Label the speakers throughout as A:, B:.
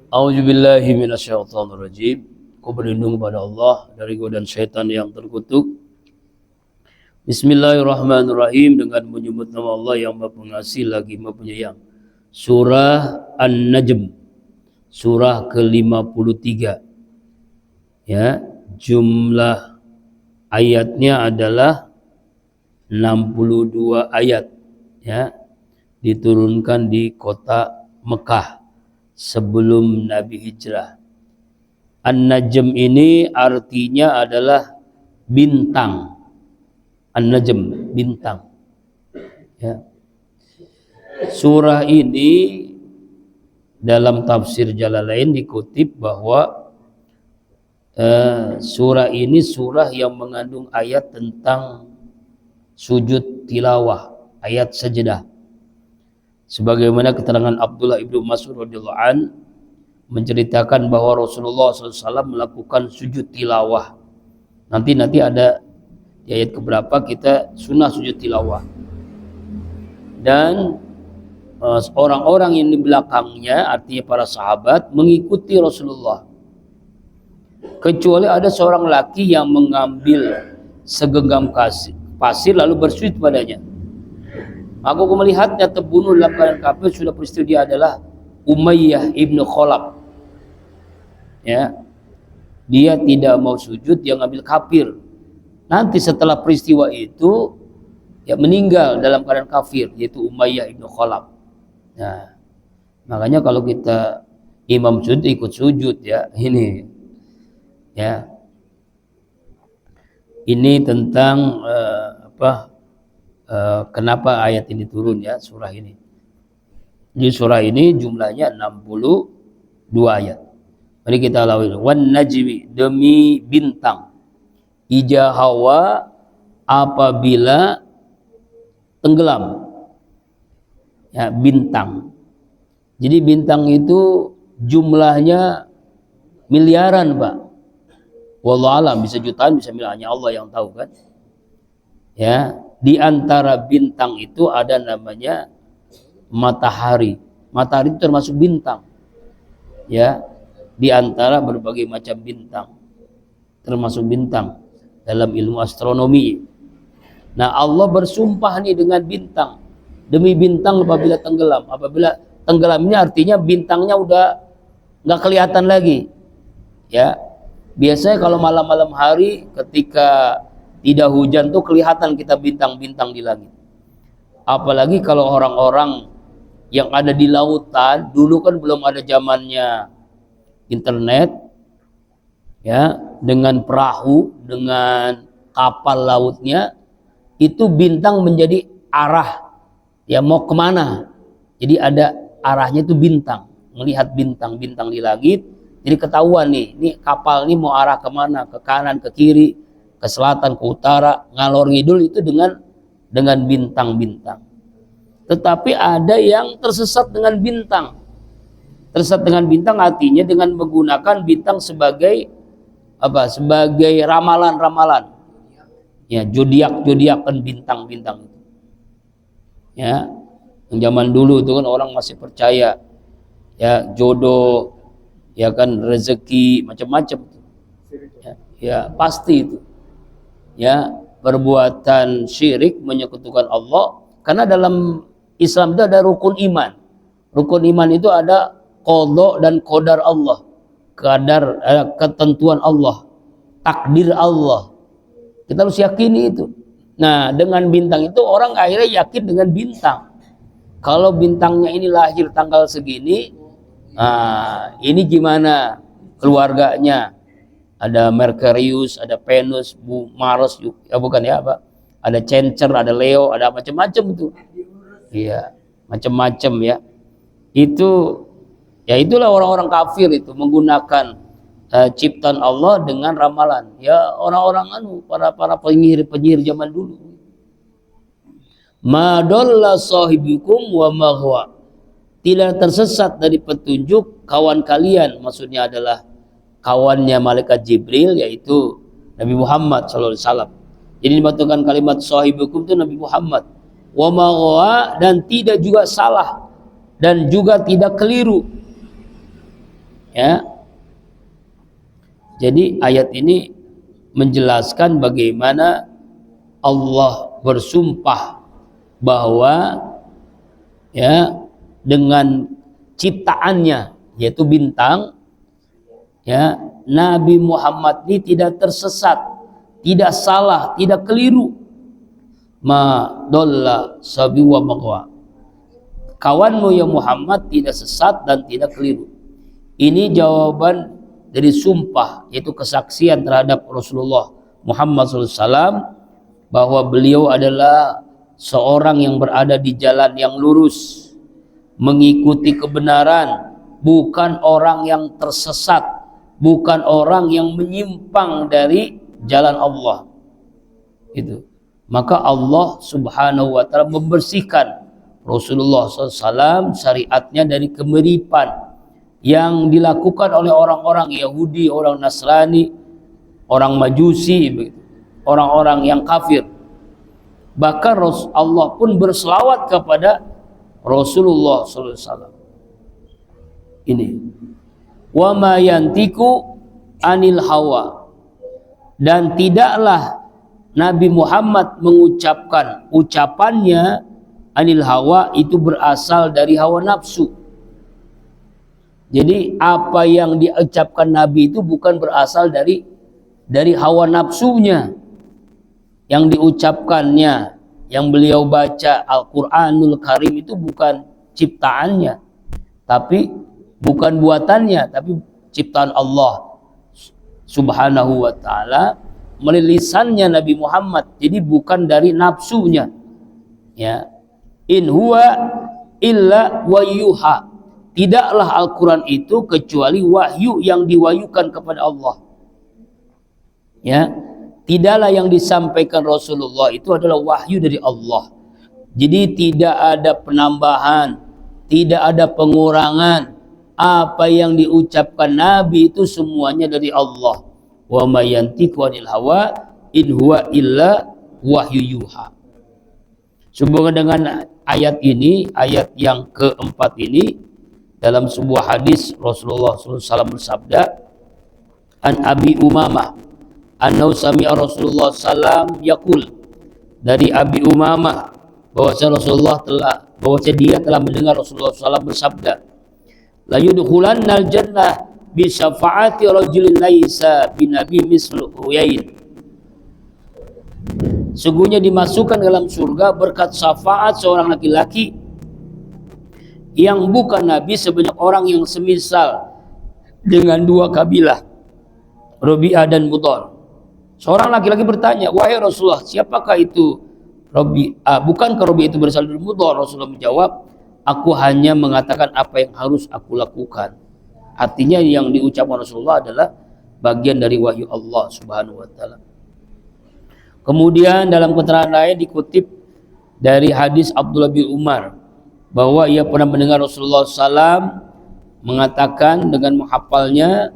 A: A'udzubillahi minasyaitonirrajim. Aku berlindung kepada Allah dari godaan syaitan yang terkutuk. Bismillahirrahmanirrahim, dengan menyebut nama Allah yang Maha Pengasih lagi Maha Penyayang. Surah An-Najm, surah ke-53. Ya, jumlah ayatnya adalah 62 ayat. Ya, diturunkan di kota Mekah sebelum Nabi hijrah. An-Najm ini artinya adalah bintang. An-Najm, bintang. Ya. Surah ini dalam tafsir Jalalain dikutip bahwa surah ini surah yang mengandung ayat tentang sujud tilawah, ayat sajadah. Sebagaimana keterangan Abdullah ibnu Mas'ud radhiyallahu an menceritakan bahwa Rasulullah SAW melakukan sujud tilawah. Nanti ada di ayat keberapa kita sunnah sujud tilawah. Dan orang-orang yang di belakangnya, artinya para sahabat, mengikuti Rasulullah. Kecuali ada seorang laki yang mengambil segenggam pasir lalu bersujud padanya. Aku melihatnya terbunuh dalam keadaan kafir, sudah peristiwa dia adalah Umayyah ibnu Khalaf. Ya, dia tidak mau sujud, dia ngambil kafir. Nanti setelah peristiwa itu, ya meninggal dalam keadaan kafir, yaitu Umayyah ibnu Khalaf. Nah, makanya kalau kita imam sujud ikut sujud ya, ini, ya, ini tentang kenapa ayat ini turun ya, surah ini. Di surah ini jumlahnya 62 ayat. Mari kita lawil. Wan najmi, demi bintang. Ija hawa, apabila tenggelam. Ya, bintang. Jadi bintang itu jumlahnya miliaran, Pak. Wallahu alam, bisa jutaan, bisa miliaran, hanya Allah yang tahu kan. Ya, di antara bintang itu ada namanya matahari. Matahari itu termasuk bintang. Ya, di antara berbagai macam bintang, termasuk bintang dalam ilmu astronomi. Nah, Allah bersumpah nih dengan bintang. Demi bintang apabila tenggelam. Apabila tenggelam ini artinya bintangnya udah nggak kelihatan lagi. Ya, biasanya kalau malam-malam hari ketika tidak hujan tuh kelihatan kita bintang-bintang di langit. Apalagi kalau orang-orang yang ada di lautan, dulu kan belum ada zamannya internet, ya, dengan perahu, dengan kapal lautnya, itu bintang menjadi arah, ya mau kemana. Jadi ada arahnya itu bintang, melihat bintang-bintang di langit, jadi ketahuan nih, ini kapal ini mau arah kemana, ke kanan, ke kiri, ke selatan, ke utara, ngalor ngidul, itu dengan bintang-bintang. Tetapi ada yang tersesat dengan bintang. Tersesat dengan bintang artinya dengan menggunakan bintang sebagai apa? Sebagai ramalan-ramalan. Ya, zodiak kan bintang-bintang itu. Ya, yang zaman dulu itu kan orang masih percaya ya jodoh, ya kan rezeki, macam-macam. Ya, pasti itu. Ya, perbuatan syirik menyekutukan Allah, karena dalam Islam itu ada rukun iman. Rukun iman itu ada qadha dan qadar Allah, ketentuan Allah, takdir Allah. Kita harus yakini itu. Nah, dengan bintang itu orang akhirnya yakin dengan bintang. Kalau bintangnya ini lahir tanggal segini, ini gimana keluarganya? Ada Merkurius, ada Venus, Mars, ya bukan ya apa? Ada Cancer, ada Leo, ada macam-macam itu. Iya, macam-macam ya. Itu ya, itulah orang-orang kafir itu menggunakan ciptaan Allah dengan ramalan. Ya, orang-orang para penyihir zaman dulu. Ma dalla sahibukum wa ma huwa. Tidak tersesat dari petunjuk kawan kalian, maksudnya adalah kawannya malaikat Jibril, yaitu Nabi Muhammad SAW. Jadi dimaksudkan kalimat sahibukum itu Nabi Muhammad. Wa ma huwa, dan tidak juga salah dan juga tidak keliru. Ya. Jadi ayat ini menjelaskan bagaimana Allah bersumpah bahwa ya dengan ciptaannya yaitu bintang, ya, Nabi Muhammad ini tidak tersesat, tidak salah, tidak keliru. Ma dolla sabi wa maqwa. Kawanmu ya Muhammad tidak sesat dan tidak keliru. Ini jawaban dari sumpah, yaitu kesaksian terhadap Rasulullah Muhammad SAW bahwa beliau adalah seorang yang berada di jalan yang lurus, mengikuti kebenaran, bukan orang yang tersesat, bukan orang yang menyimpang dari jalan Allah. Itu. Maka Allah Subhanahu wa taala membersihkan Rasulullah SAW syariatnya dari kemiripan yang dilakukan oleh orang-orang Yahudi, orang Nasrani, orang Majusi, orang-orang yang kafir. Bahkan Allah pun berselawat kepada Rasulullah SAW. Ini, wa ma yantiku anil hawa, dan tidaklah Nabi Muhammad mengucapkan ucapannya anil hawa itu berasal dari hawa nafsu. Jadi apa yang diucapkan Nabi itu bukan berasal dari hawa nafsunya. Yang diucapkannya, yang beliau baca Al-Quranul Karim itu bukan ciptaannya, tapi bukan buatannya, tapi ciptaan Allah Subhanahu wa ta'ala melalui lisannya Nabi Muhammad. Jadi bukan dari nafsunya, ya. In huwa illa wahyuha, tidaklah Al-Quran itu kecuali wahyu yang diwahyukan kepada Allah, ya. Tidaklah yang disampaikan Rasulullah itu adalah wahyu dari Allah. Jadi tidak ada penambahan, tidak ada pengurangan. Apa yang diucapkan Nabi itu semuanya dari Allah. Wa ma yantiqu anil hawa in huwa illa wahyu yuha. Sehubungan dengan ayat ini, ayat yang keempat ini, dalam sebuah hadis Rasulullah SAW bersabda, an Abi Umamah annahu sami'a Rasulullah SAW yaqul, dari Abi Umamah bahwa dia telah mendengar Rasulullah SAW bersabda, la yudkhulannal jannah bi syafaati rajulin laisa binabi mislu uyain, sungguhnya dimasukkan dalam surga berkat syafaat seorang laki-laki yang bukan nabi sebanyak orang yang semisal dengan dua kabilah, Rabi'ah dan Mudhar. Seorang laki-laki bertanya, wahai Rasulullah, siapakah itu Rabi'ah? Bukankah Rabi'ah itu berasal dari Mudhar? Rasulullah menjawab, aku hanya mengatakan apa yang harus aku lakukan. Artinya yang diucapkan Rasulullah adalah bagian dari wahyu Allah Subhanahu wa ta'ala. Kemudian dalam keterangan lain dikutip dari hadis Abdullah bin Umar bahwa ia pernah mendengar Rasulullah SAW mengatakan dengan menghafalnya,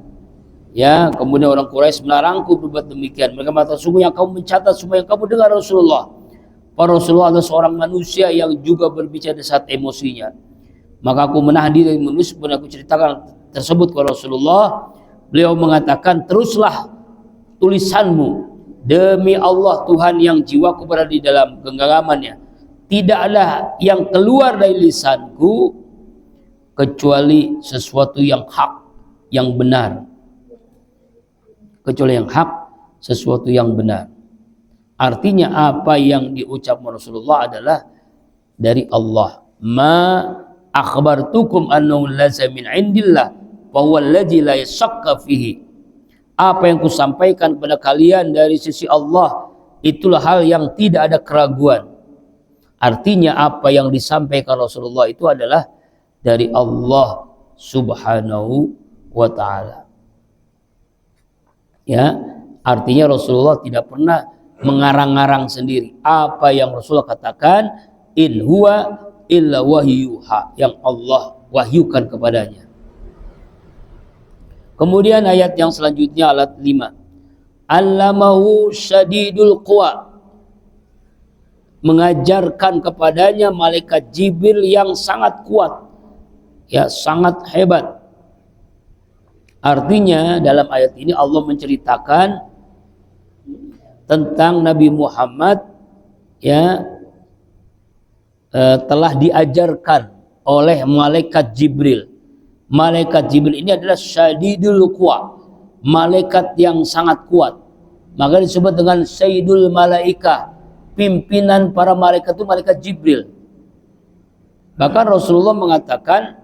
A: ya, kemudian orang Quraisy melarangku berbuat demikian. Mereka mengatakan, sungguh yang kamu mencatat semua yang kamu dengar Rasulullah. Para Rasulullah adalah seorang manusia yang juga berbicara saat emosinya. Maka aku menahan diri dan menulis pun aku ceritakan tersebut kepada Rasulullah. Beliau mengatakan, teruslah tulisanmu, demi Allah Tuhan yang jiwaku berada di dalam genggamannya, tidaklah yang keluar dari lisanku kecuali sesuatu yang hak, yang benar. Kecuali yang hak, sesuatu yang benar. Artinya apa yang diucapkan Rasulullah adalah dari Allah. Ma akhbartukum annahu laza min indillah wa huwa alladzi la yashakka fihi. Apa yang kusampaikan kepada kalian dari sisi Allah, itulah hal yang tidak ada keraguan. Artinya apa yang disampaikan Rasulullah itu adalah dari Allah Subhanahu wa ta'ala. Ya, artinya Rasulullah tidak pernah mengarang-arang sendiri. Apa yang Rasulullah katakan, in huwa illa wahyuha, yang Allah wahyukan kepadanya. Kemudian ayat yang selanjutnya, ayat 5. Allamahu syadidul quwa, mengajarkan kepadanya malaikat Jibril yang sangat kuat, ya, sangat hebat. Artinya dalam ayat ini Allah menceritakan tentang Nabi Muhammad ya telah diajarkan oleh malaikat Jibril. Malaikat Jibril ini adalah syadidul quwa, malaikat yang sangat kuat. Maka disebut dengan Sayyidul Malaikah, pimpinan para malaikat itu malaikat Jibril. Bahkan Rasulullah mengatakan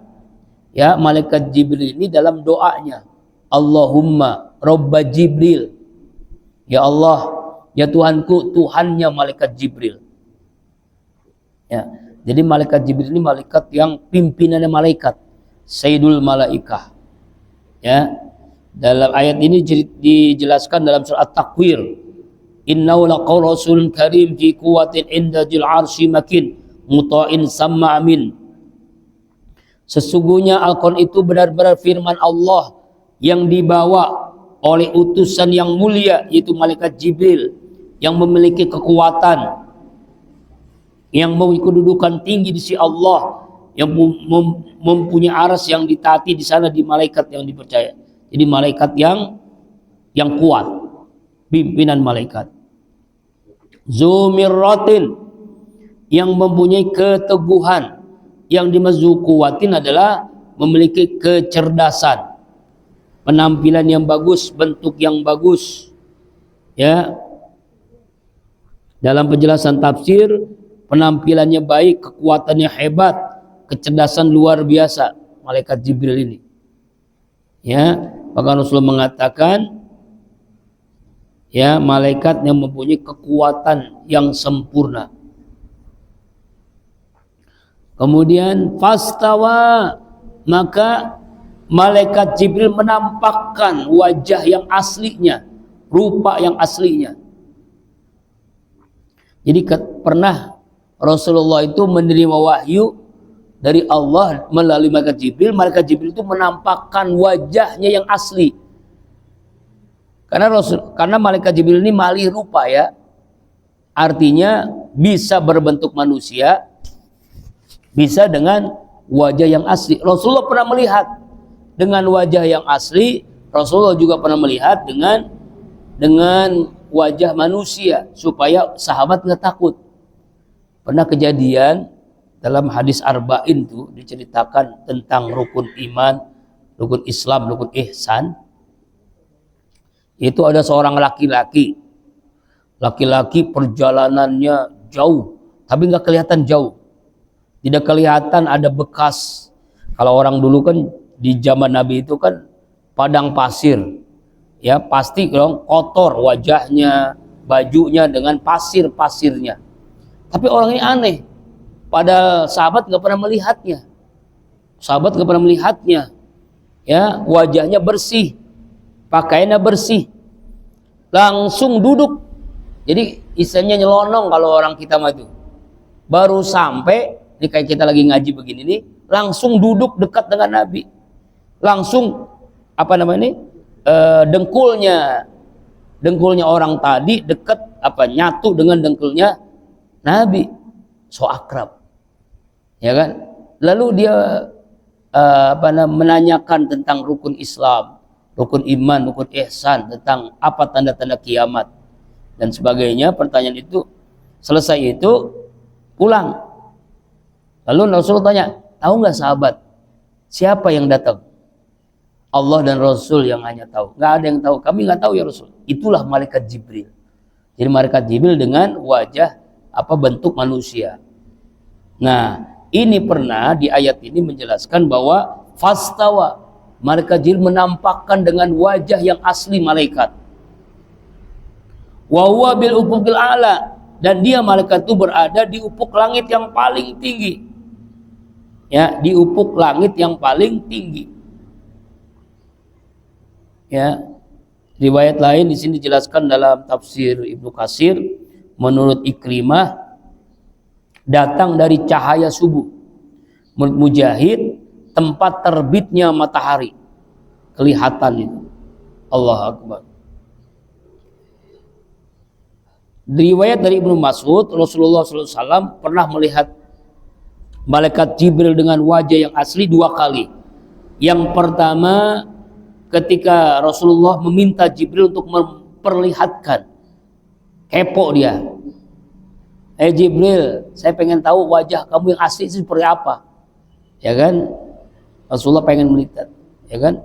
A: ya malaikat Jibril ini dalam doanya, Allahumma Robba Jibril, ya Allah, ya Tuhanku, Tuhannya malaikat Jibril. Ya, jadi malaikat Jibril ini malaikat yang pimpinannya malaikat, Sayyidul Malaikah. Ya, dalam ayat ini dijelaskan dalam surat At-Takwir, innahu laqaul rasulun karim fi quwwatin inda jil arsy makin muta'in samma amin. Sesungguhnya Al-Quran itu benar-benar firman Allah yang dibawa oleh utusan yang mulia, yaitu malaikat Jibril, yang memiliki kekuatan, yang memiliki kedudukan tinggi di sisi Allah, yang mempunyai aras yang ditaati di sana, di malaikat yang dipercaya. Jadi malaikat yang kuat, pimpinan malaikat. Zumirratin, yang mempunyai keteguhan. Yang dimaksud kuwatin adalah memiliki kecerdasan, penampilan yang bagus, bentuk yang bagus. Ya, dalam penjelasan tafsir, penampilannya baik, kekuatannya hebat, kecerdasan luar biasa malaikat Jibril ini. Ya, maka Rasulullah mengatakan ya malaikat yang mempunyai kekuatan yang sempurna. Kemudian fastawa, maka malaikat Jibril menampakkan wajah yang aslinya, rupa yang aslinya. Jadi pernah Rasulullah itu menerima wahyu dari Allah melalui malaikat Jibril. Malaikat Jibril itu menampakkan wajahnya yang asli. Karena malaikat Jibril ini malih rupa ya. Artinya bisa berbentuk manusia, bisa dengan wajah yang asli. Rasulullah pernah melihat dengan wajah yang asli. Rasulullah juga pernah melihat dengan wajah manusia, supaya sahabat nggak takut. Pernah kejadian dalam hadis Arba'in itu diceritakan tentang rukun iman, rukun Islam, rukun ihsan. Itu ada seorang laki-laki perjalanannya jauh, tapi nggak kelihatan jauh. Tidak kelihatan ada bekas. Kalau orang dulu kan di zaman Nabi itu kan padang pasir. Ya pasti dong kotor wajahnya, bajunya dengan pasir-pasirnya. Tapi orang ini aneh. Padahal sahabat nggak pernah melihatnya. Ya, wajahnya bersih, pakaiannya bersih. Langsung duduk. Jadi istilahnya nyelonong kalau orang kita maju. Baru sampai, ini kayak kita lagi ngaji begini nih, langsung duduk dekat dengan Nabi. Langsung dengkulnya orang tadi dekat nyatu dengan dengkulnya Nabi. So akrab. Ya kan? Lalu dia menanyakan tentang rukun Islam, rukun iman, rukun ihsan, tentang apa tanda-tanda kiamat dan sebagainya. Pertanyaan itu selesai, itu pulang. Lalu Rasul tanya, tahu nggak sahabat siapa yang datang? Allah dan Rasul yang hanya tahu. Nggak ada yang tahu. Kami nggak tahu ya Rasul. Itulah malaikat Jibril. Jadi malaikat Jibril dengan wajah bentuk manusia. Nah, ini pernah di ayat ini menjelaskan bahwa fastawa, malaikat Jibril menampakkan dengan wajah yang asli malaikat. Wa huwa bil ufuqil a'la, dan dia malaikat itu berada di ufuk langit yang paling tinggi. Ya, di ufuk langit yang paling tinggi. Ya, riwayat lain di sini dijelaskan dalam tafsir Ibnu Katsir, menurut Ikrimah datang dari cahaya subuh. Menurut Mujahid tempat terbitnya matahari, kelihatan itu. Allahu Akbar. Riwayat dari Ibnu Mas'ud, Rasulullah SAW pernah melihat malaikat Jibril dengan wajah yang asli 2 kali. Yang pertama ketika Rasulullah meminta Jibril untuk memperlihatkan, kepo dia. Jibril, saya pengen tahu wajah kamu yang asli seperti apa. Ya kan? Rasulullah pengen melihat, ya kan?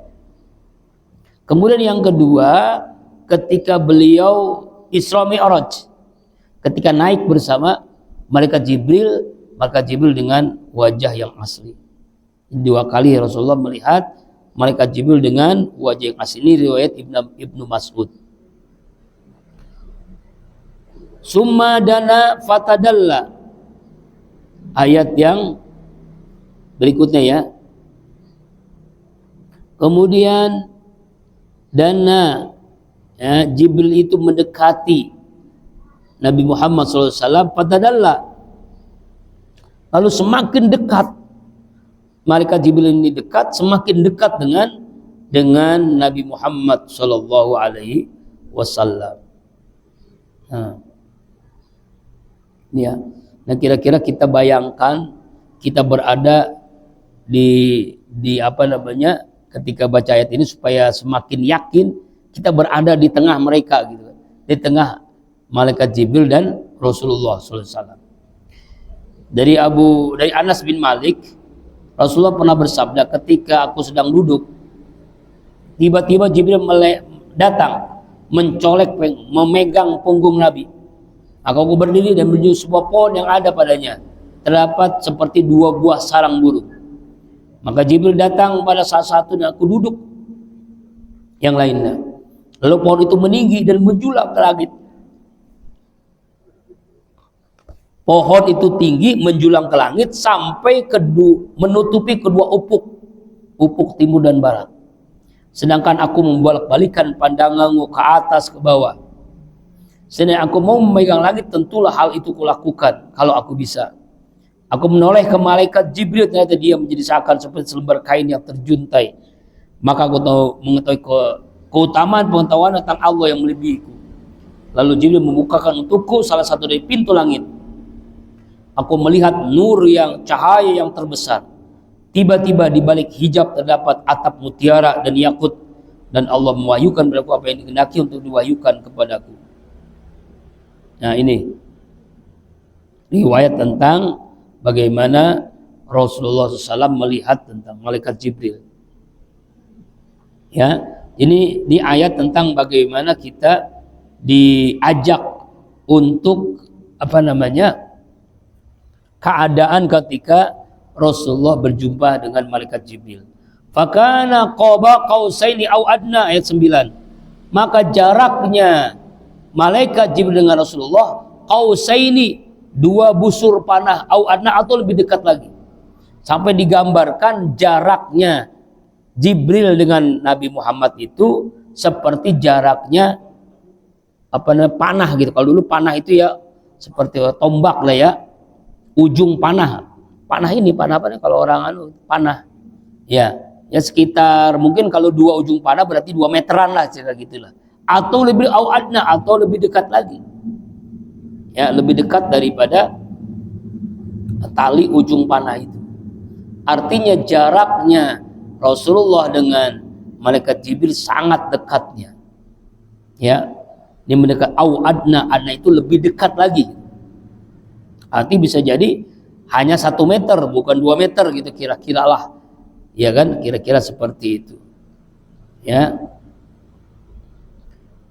A: Kemudian yang kedua, ketika beliau Isra Mi'raj, ketika naik bersama malaikat Jibril, maka Jibril dengan wajah yang asli. 2 kali Rasulullah melihat malaikat Jibril dengan wajah yang asli. Ini riwayat Ibnu Mas'ud. Summa dana fatadalla. Ayat yang berikutnya ya. Kemudian dana, ya, Jibril itu mendekati Nabi Muhammad SAW. Fatadalla. Lalu semakin dekat malaikat Jibril ini dekat, semakin dekat dengan Nabi Muhammad Sallallahu Alaihi Wasallam. Ya, nah kira-kira kita bayangkan kita berada di apa namanya ketika baca ayat ini supaya semakin yakin kita berada di tengah mereka gitu, di tengah malaikat Jibril dan Rasulullah Sallallahu Alaihi Wasallam. Dari Anas bin Malik, Rasulullah pernah bersabda, ketika aku sedang duduk, tiba-tiba Jibril datang, mencolek, memegang punggung Nabi. Maka aku berdiri dan menuju sebuah pohon yang ada padanya, terdapat seperti 2 buah sarang burung. Maka Jibril datang pada saat satu dan aku duduk yang lainnya. Lalu pohon itu meninggi dan menjulang ke langit. Pohon itu tinggi menjulang ke langit sampai menutupi kedua ufuk timur dan barat. Sedangkan aku membolak-balikan pandanganku ke atas ke bawah. Sedangkan aku mau memegang langit, tentulah hal itu kulakukan kalau aku bisa. Aku menoleh ke malaikat Jibril, ternyata dia menjadi seakan seperti selembar kain yang terjuntai. Maka aku mengetahui keutamaan pengetahuan tentang Allah yang melebihiku. Lalu Jibril membukakan untukku salah satu dari pintu langit. Aku melihat nur yang cahaya yang terbesar. Tiba-tiba di balik hijab terdapat atap mutiara dan yakut, dan Allah mewahyukan kepadaku apa yang dikehendaki untuk diwahyukan kepadaku. Nah, ini riwayat tentang bagaimana Rasulullah SAW melihat tentang malaikat Jibril. Ya, ini di ayat tentang bagaimana kita diajak untuk apa namanya? Keadaan ketika Rasulullah berjumpa dengan malaikat Jibril. Fakana qaba qausaini au adna, ayat 9. Maka jaraknya malaikat Jibril dengan Rasulullah qausaini, 2 busur panah, au adna atau lebih dekat lagi. Sampai digambarkan jaraknya Jibril dengan Nabi Muhammad itu seperti jaraknya panah gitu. Kalau dulu panah itu ya seperti tombak lah ya. Ujung panah ini panah apa nih kalau orang panah ya sekitar mungkin kalau 2 ujung panah berarti 2 meteran lah cerita gitulah, atau lebih adna atau lebih dekat lagi ya, lebih dekat daripada tali ujung panah itu. Artinya jaraknya Rasulullah dengan malaikat Jibril sangat dekatnya ya, ini mendekat. Adna itu lebih dekat lagi. Arti bisa jadi hanya 1 meter, bukan 2 meter gitu kira-kira lah. Ya kan, kira-kira seperti itu. Ya.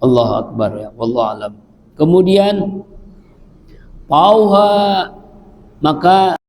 A: Allahu Akbar ya, wallahu alam. Kemudian pauha, maka